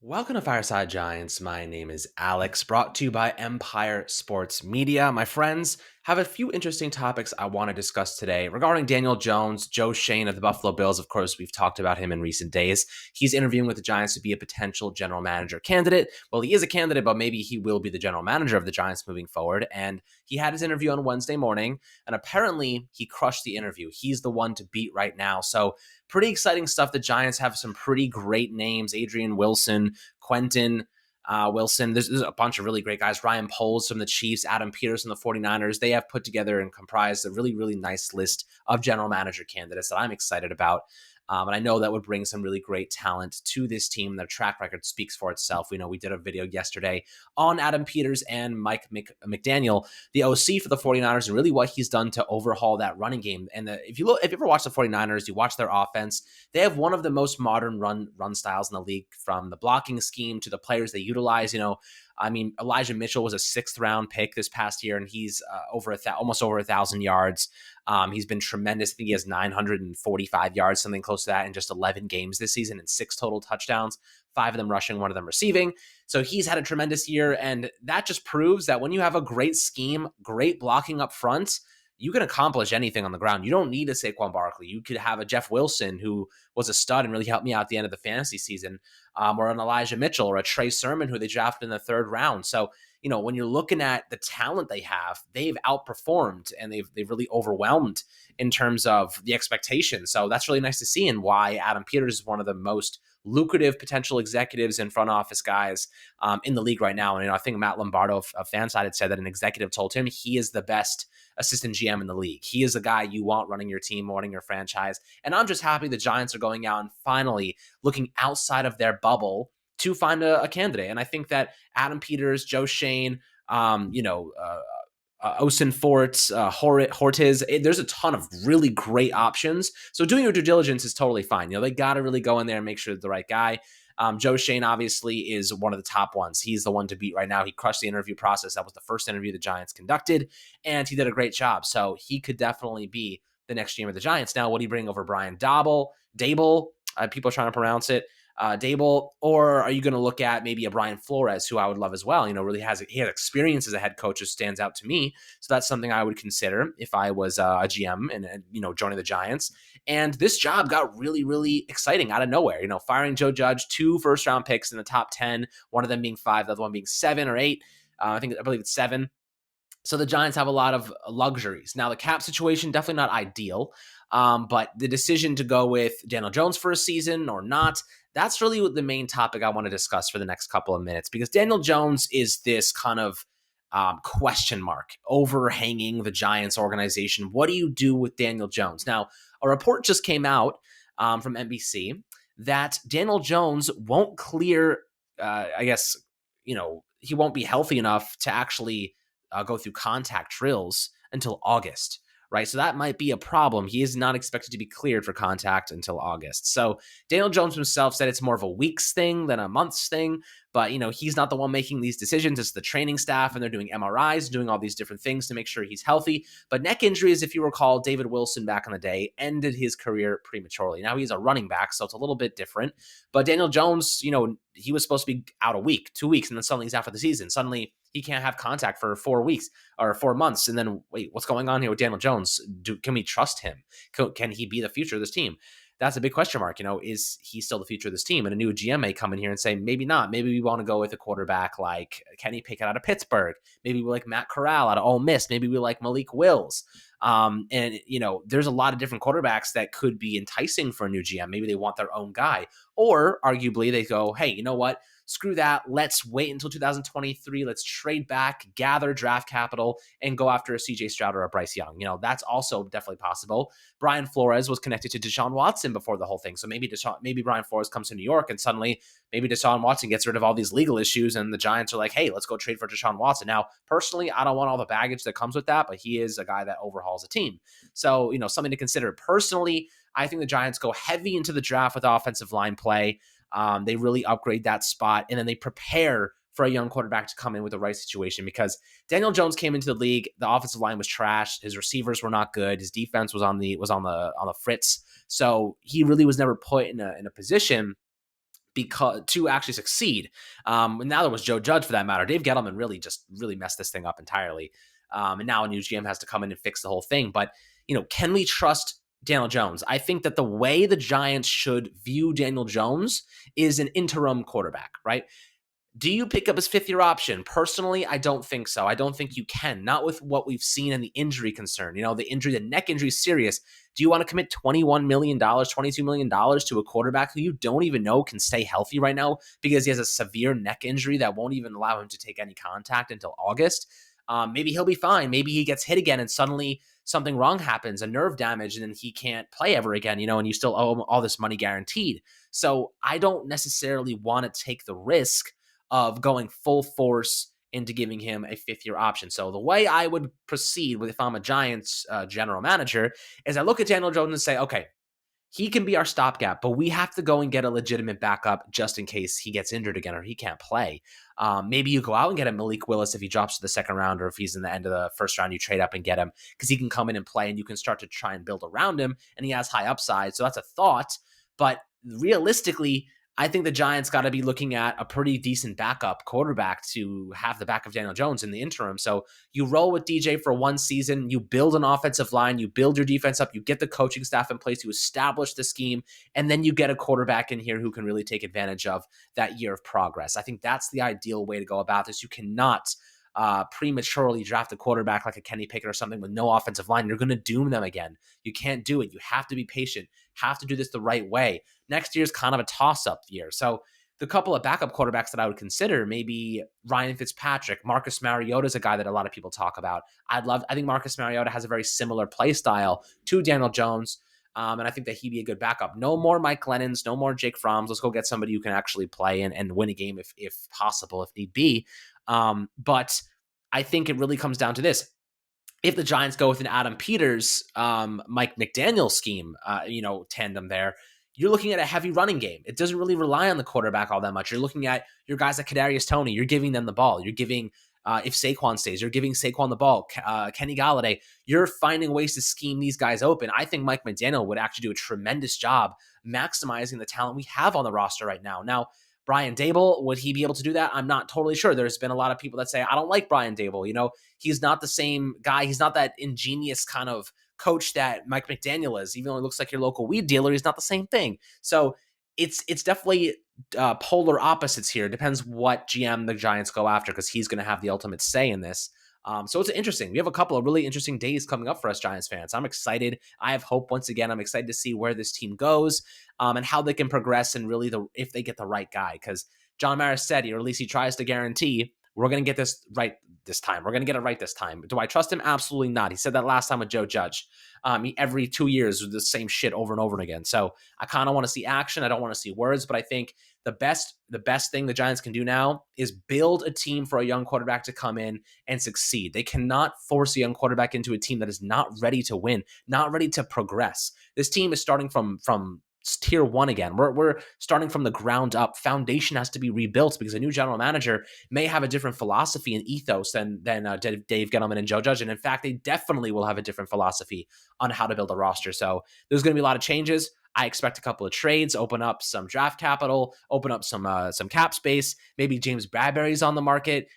Welcome to Fireside Giants. My name is Alex, brought to you by Empire Sports Media. My friends, have a few interesting topics I want to discuss today regarding Daniel Jones, Joe Schoen of the Buffalo Bills. Of course, we've talked about him in recent days. He's interviewing with the Giants to be a potential general manager candidate. Well, he is a candidate, but maybe he will be the general manager of the Giants moving forward. And he had his interview on Wednesday morning, and apparently he crushed the interview. He's the one to beat right now. So pretty exciting stuff. The Giants have some pretty great names: Adrian Wilson, Quentin Wilson. There's a bunch of really great guys. Ryan Poles from the Chiefs, Adam Peters from the 49ers. They have put together and comprised a really, really nice list of general manager candidates that I'm excited about. And I know that would bring some really great talent to this team. Their track record speaks for itself. We know we did a video yesterday on Adam Peters and Mike McDaniel, the OC for the 49ers, and really what he's done to overhaul that running game. And if you ever watch the 49ers, you watch their offense, they have one of the most modern run styles in the league, from the blocking scheme to the players they utilize. Elijah Mitchell was a 6th-round pick this past year, and he's almost over 1,000 yards. He's been tremendous. I think he has 945 yards, something close to that, in just 11 games this season, and 6 total touchdowns, 5 of them rushing, 1 of them receiving. So he's had a tremendous year, and that just proves that when you have a great scheme, great blocking up front, you can accomplish anything on the ground. You don't need a Saquon Barkley. You could have a Jeff Wilson, who was a stud and really helped me out at the end of the fantasy season, or an Elijah Mitchell or a Trey Sermon, who they drafted in the 3rd round. So, when you're looking at the talent they have, they've outperformed and they've really overwhelmed in terms of the expectations. So that's really nice to see, and why Adam Peters is one of the most lucrative potential executives and front office guys in the league right now. And I think Matt Lombardo of Fanside had said that an executive told him he is the best assistant GM in the league. He is the guy you want running your team, running your franchise. And I'm just happy the Giants are going out and finally looking outside of their bubble to find a candidate. And I think that Adam Peters, Joe Schoen, Osen Forts, Hortiz, there's a ton of really great options. So doing your due diligence is totally fine. They got to really go in there and make sure they're the right guy. Joe Schoen obviously is one of the top ones. He's the one to beat right now. He crushed the interview process. That was the first interview the Giants conducted, and he did a great job. So he could definitely be the next GM of the Giants. Now, what do you bring over Brian Dable? People are trying to pronounce it. Dable, or are you going to look at maybe a Brian Flores, who I would love as well? He has experience as a head coach, which stands out to me. So that's something I would consider if I was a GM and joining the Giants. And this job got really, really exciting out of nowhere. Firing Joe Judge, 2 first-round picks in the top 10, one of them being 5, the other one being 7 or 8. I believe it's 7. So the Giants have a lot of luxuries. Now, the cap situation, definitely not ideal. But the decision to go with Daniel Jones for a season or not, that's really the main topic I want to discuss for the next couple of minutes, because Daniel Jones is this kind of question mark overhanging the Giants organization. What do you do with Daniel Jones? Now, a report just came out from NBC that Daniel Jones won't clear, he won't be healthy enough to actually go through contact drills until August. Right. So that might be a problem. He is not expected to be cleared for contact until August. So Daniel Jones himself said it's more of a weeks thing than a months thing. But, he's not the one making these decisions. It's the training staff, and they're doing MRIs, doing all these different things to make sure he's healthy. But neck injuries, if you recall, David Wilson back in the day ended his career prematurely. Now he's a running back, so it's a little bit different. But Daniel Jones, he was supposed to be out a week, 2 weeks, and then suddenly he's out for the season. Suddenly he can't have contact for 4 weeks or 4 months. And then, wait, what's going on here with Daniel Jones? Can we trust him? Can he be the future of this team? That's a big question mark. Is he still the future of this team? And a new GM may come in here and say, maybe not. Maybe we want to go with a quarterback like Kenny Pickett out of Pittsburgh. Maybe we like Matt Corral out of Ole Miss. Maybe we like Malik Wills. There's a lot of different quarterbacks that could be enticing for a new GM. Maybe they want their own guy. Or arguably they go, hey, you know what? Screw that. Let's wait until 2023. Let's trade back, gather draft capital, and go after a CJ Stroud or a Bryce Young. That's also definitely possible. Brian Flores was connected to Deshaun Watson before the whole thing. So maybe Brian Flores comes to New York, and suddenly maybe Deshaun Watson gets rid of all these legal issues, and the Giants are like, hey, let's go trade for Deshaun Watson. Now, personally, I don't want all the baggage that comes with that, but he is a guy that overhauls a team. So, something to consider. Personally, I think the Giants go heavy into the draft with offensive line play. They really upgrade that spot, and then they prepare for a young quarterback to come in with the right situation, because Daniel Jones came into the league. The offensive line was trash. His receivers were not good. His defense was on the fritz. So he really was never put in a position because to actually succeed. And now there was Joe Judge for that matter. Dave Gettleman really messed this thing up entirely. And now a new GM has to come in and fix the whole thing. But, can we trust Daniel Jones? I think that the way the Giants should view Daniel Jones is an interim quarterback, right? Do you pick up his fifth-year option? Personally, I don't think so. I don't think you can. Not with what we've seen in the injury concern. The neck injury is serious. Do you want to commit $21 million, $22 million to a quarterback who you don't even know can stay healthy right now because he has a severe neck injury that won't even allow him to take any contact until August? Maybe he'll be fine. Maybe he gets hit again and suddenly something wrong happens, a nerve damage, and then he can't play ever again, and you still owe him all this money guaranteed. So I don't necessarily want to take the risk of going full force into giving him a fifth-year option. So the way I would proceed with if I'm a Giants general manager is I look at Daniel Jones and say, okay, he can be our stopgap, but we have to go and get a legitimate backup just in case he gets injured again or he can't play. Maybe you go out and get a Malik Willis if he drops to the second round, or if he's in the end of the first round, you trade up and get him because he can come in and play and you can start to try and build around him, and he has high upside. So that's a thought. But realistically, I think the Giants got to be looking at a pretty decent backup quarterback to have the back of Daniel Jones in the interim. So you roll with DJ for one season, you build an offensive line, you build your defense up, you get the coaching staff in place to establish the scheme, and then you get a quarterback in here who can really take advantage of that year of progress. I think that's the ideal way to go about this. You cannot prematurely draft a quarterback like a Kenny Pickett or something with no offensive line. You're going to doom them again. You can't do it. You have to be patient, have to do this the right way. Next year's kind of a toss-up year. So the couple of backup quarterbacks that I would consider, maybe Ryan Fitzpatrick. Marcus Mariota is a guy that a lot of people talk about. I think Marcus Mariota has a very similar play style to Daniel Jones. And I think that he'd be a good backup. No more Mike Glennons, no more Jake Fromm's. Let's go get somebody who can actually play and win a game if possible, if need be. But I think it really comes down to this. If the Giants go with an Adam Peters, Mike McDaniel scheme, tandem there, you're looking at a heavy running game. It doesn't really rely on the quarterback all that much. You're looking at your guys like Kadarius Toney. You're giving them the ball. You're giving, if Saquon stays, you're giving Saquon the ball. Kenny Galladay, you're finding ways to scheme these guys open. I think Mike McDaniel would actually do a tremendous job maximizing the talent we have on the roster right now. Now, Brian Daboll, would he be able to do that? I'm not totally sure. There's been a lot of people that say, I don't like Brian Daboll. He's not the same guy. He's not that ingenious kind of coach that Mike McDaniel is. Even though he looks like your local weed dealer, he's not the same thing. So it's definitely polar opposites here. It depends what GM the Giants go after because he's going to have the ultimate say in this. So it's interesting. We have a couple of really interesting days coming up for us Giants fans. I'm excited. I have hope once again. I'm excited to see where this team goes and how they can progress and really if they get the right guy. Because John Maris said, or at least he tries to guarantee, we're going to get this right this time. We're going to get it right this time. Do I trust him? Absolutely not. He said that last time with Joe Judge. Every 2 years with the same shit over and over again. So I kind of want to see action. I don't want to see words, but I think the best thing the Giants can do now is build a team for a young quarterback to come in and succeed. They cannot force a young quarterback into a team that is not ready to win, not ready to progress. This team is starting from tier one again. We're starting from the ground up. Foundation has to be rebuilt because a new general manager may have a different philosophy and ethos than Dave Gettleman and Joe Judge. And in fact, they definitely will have a different philosophy on how to build a roster. So there's going to be a lot of changes. I expect a couple of trades, open up some draft capital, open up some cap space. Maybe James Bradbury's on the market.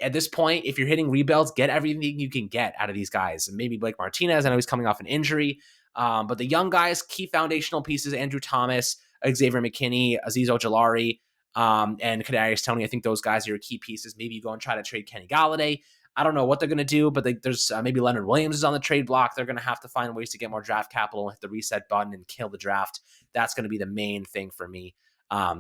At this point, if you're hitting rebuilds, get everything you can get out of these guys. And maybe Blake Martinez, I know he's coming off an injury. But the young guys, key foundational pieces, Andrew Thomas, Xavier McKinney, Azeez Ojulari, and Kadarius Toney. I think those guys are your key pieces. Maybe you go and try to trade Kenny Galladay. I don't know what they're going to do, but there's maybe Leonard Williams is on the trade block. They're going to have to find ways to get more draft capital and hit the reset button and kill the draft. That's going to be the main thing for me,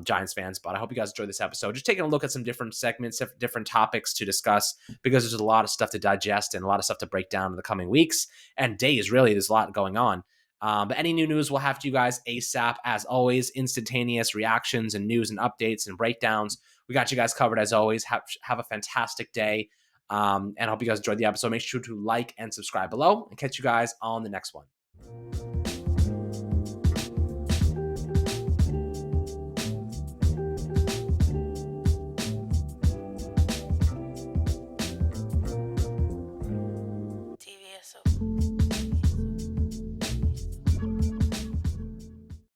Giants fans. But I hope you guys enjoyed this episode. Just taking a look at some different segments, different topics to discuss, because there's a lot of stuff to digest and a lot of stuff to break down in the coming weeks and days. Really, there's a lot going on. But any new news we'll have to you guys ASAP. As always, instantaneous reactions and news and updates and breakdowns. We got you guys covered as always. Have a fantastic day. And I hope you guys enjoyed the episode. Make sure to like and subscribe below and catch you guys on the next one. TVSO.